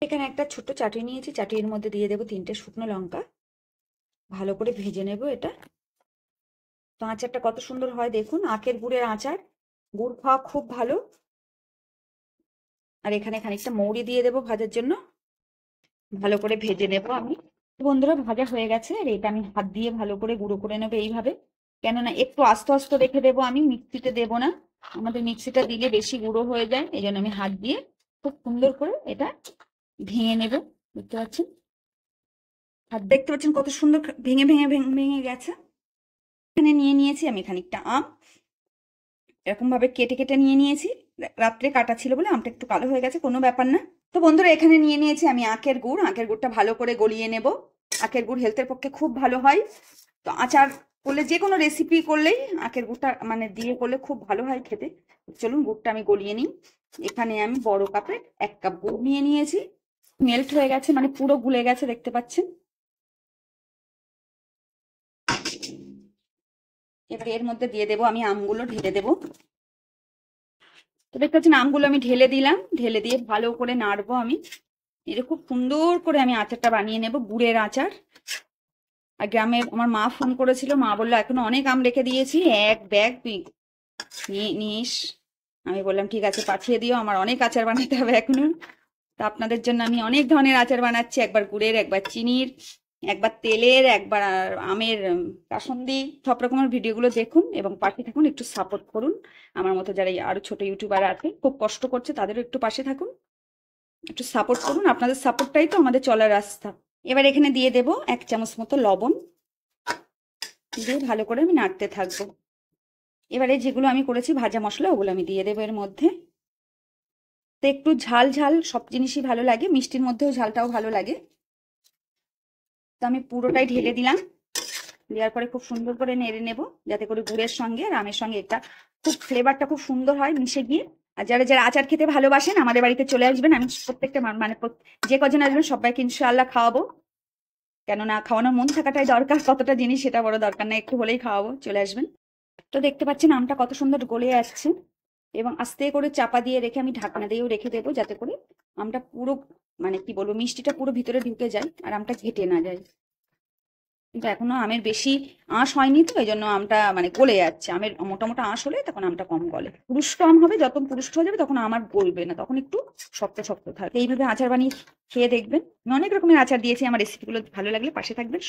এখানে একটা ছোট্ট চাটুই নিয়েছি, চাটুইয়ের মধ্যে দিয়ে দেবো 3টে শুকনো লঙ্কা। ভালো করে ভেজে নেব এটা। তো আচারটা কত সুন্দর হয় দেখুন, আখের গুড়ের আচার। গুড় খাওয়া খুব ভালো। আর এখানে খানিকটা মৌরি দিয়ে দেবো ভাজার জন্য। ভালো করে ভেজে নেব আমি। বন্ধুরা, ভাজা হয়ে গেছে, আর এটা আমি হাত দিয়ে ভালো করে গুঁড়ো করে নেবো এইভাবে। কেননা একটু আস্তে আস্তে রেখে দেবো, আমি মিক্সিতে দেবো না। আমাদের মিক্সিটা দিলে বেশি গুঁড়ো হয়ে যায়, এই জন্য আমি হাত দিয়ে খুব সুন্দর করে এটা ভেঙে নেব। দেখতে পাচ্ছেন, হাত দেখতে পাচ্ছেন কত সুন্দর ভেঙে ভেঙে ভেঙে ভেঙে গেছে। এখানে নিয়ে নিয়েছি আমি খানিকটা আম, এরকম ভাবে কেটে কেটে নিয়ে নিয়েছি। রাত্রে কাটা ছিল বলে আমটা একটু কালো হয়ে গেছে, কোনো ব্যাপার না। তো বন্ধুরা, এখানে নিয়ে নিয়েছি আমি আখের গুড়। আখের গুড়টা ভালো করে গলিয়ে নেব। আখের গুড় হেলথের পক্ষে খুব ভালো হয়। তো আচার করলে, যে কোনো রেসিপি করলেই আখের গুড়টা মানে দিয়ে করলে খুব ভালো হয় খেতে। চলুন গুড়টা আমি গলিয়ে নিই। এখানে আমি বড় কাপে 1 কাপ গুড় নিয়ে নিয়েছি। মেল্ট হয়ে গেছে, মানে পুরো গুলে গেছে, দেখতে পাচ্ছেন। এবার এর মধ্যে দিয়ে দেবো আমি আমগুলো, ঢেলে দেবো। তো দেখতে পাচ্ছেন আমগুলো আমি ঢেলে দিলাম। ঢেলে দিয়ে ভালো করে নাড়বো আমি। এটা খুব সুন্দর করে আমি আচারটা বানিয়ে নেব, গুড়ের আচার। আর গ্রামে আমার মা ফোন করেছিল, মা বললো এখনো অনেক আম রেখে দিয়েছি, 1 ব্যাগ তুই নিস। আমি বললাম ঠিক আছে, পাঠিয়ে দিও, আমার অনেক আচার বানাতে হবে এখনো। তা আপনাদের জন্য আমি অনেক ধরনের আচার বানাচ্ছি, একবার গুড়ের, একবার চিনির, একবার তেলের, একবার আমের কাসুন্দি। সব রকমের ভিডিওগুলো দেখুন এবং পাশে থাকুন, একটু সাপোর্ট করুন। আমার মতো যারা আরো ছোট ইউটিউবার আছে, খুব কষ্ট করছে, তাদেরও একটু পাশে থাকুন, একটু সাপোর্ট করুন। আপনাদের সাপোর্টটাই তো আমাদের চলার রাস্তা। এবার এখানে দিয়ে দেব 1 চামচ মতো লবণ, দিয়ে ভালো করে আমি নাড়তে থাকবো। এবারে যেগুলো আমি করেছি ভাজা মশলা, ওগুলো আমি দিয়ে দেবো এর মধ্যে। তো একটু ঝাল ঝাল সব জিনিসই ভালো লাগে, মিষ্টির মধ্যেও ঝালটাও ভালো লাগে। তো আমি পুরোটাই ঢেলে দিলাম। দেওয়ার পরে খুব সুন্দর করে নেড়ে নেব, যাতে করে গুড়ের সঙ্গে আর আমের সঙ্গে এটা খুব ফ্লেভারটা খুব সুন্দর হয় মিশে গিয়ে। আর যারা যারা আচার খেতে ভালোবাসেন, আমাদের বাড়িতে চলে আসবেন। আমি প্রত্যেকটা মানে যে কজন আসবেন সবাইকে ইনশাআল্লাহ খাওয়াবো। কেননা খাওয়ানোর মন থাকাটাই দরকার, কতটা জিনিস সেটা বড় দরকার না, একটু হলেই খাওয়াবো, চলে আসবেন। তো দেখতে পাচ্ছেন আমটা কত সুন্দর গলে যাচ্ছে। এবং আস্তে করে চাপা দিয়ে রেখে আমি ঢাকনা দিয়েও রেখে দেবো, যাতে করে আমটা পুরো, মানে কি বলবো, মিষ্টিটা পুরো ভিতরে ঢুকে যায় আর আমটা ঘেটে না যায়। কিন্তু এখনো আমের বেশি আঁশ হয়নি, তো এই জন্য আমটা মানে গলে যাচ্ছে। আমের মোটা মোটা আঁশ হলে তখন আমটা কম গলে। পুরুষ্ট আম হবে, যত পুরুষ্ট হয়ে যাবে তখন আম আর গলবে না, তখন একটু শক্ত শক্ত থাকে। এইভাবে আচার বানিয়ে খেয়ে দেখবেন। আমি অনেক রকমের আচার দিয়েছি, আমার রেসিপিগুলো ভালো লাগলে পাশে থাকবেন।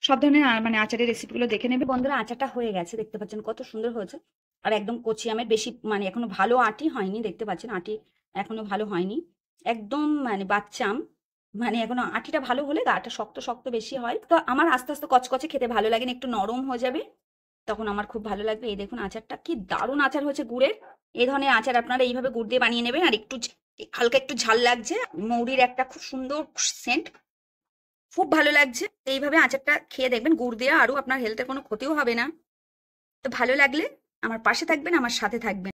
সব ধরনের মানে আচারের রেসিপিগুলো দেখে নেবে। বন্ধুরা, আচারটা হয়ে গেছে, দেখতে পাচ্ছেন কত সুন্দর হয়েছে। আর একদম কচি আমের, বেশি মানে এখনো ভালো আটি হয়নি, দেখতে পাচ্ছেন আটি এখনো ভালো হয়নি। একদম মানে বাচ্চা আম, মানে এখনো আটিটা ভালো হলে গাটা শক্ত শক্ত বেশি হয়। তো আমার আস্তে আস্তে কচকচে খেতে ভালো লাগে না, একটু নরম হয়ে যাবে তখন আমার খুব ভালো লাগবে। এই দেখুন আচারটা কি দারুণ আচার হয়েছে গুড়ের। এই ধরনের আচার আপনারা এইভাবে গুড় দিয়ে বানিয়ে নেবেন। আর একটু হালকা একটু ঝাল লাগছে, মৌরির একটা খুব সুন্দর সেন্ট, খুব ভালো লাগছে। এইভাবে আচারটা খেয়ে দেখবেন গুড় দিয়ে, আরও আপনার হেলথের কোনো ক্ষতিও হবে না। তো ভালো লাগলে আমার পাশে থাকবেন, আমার সাথে থাকবেন।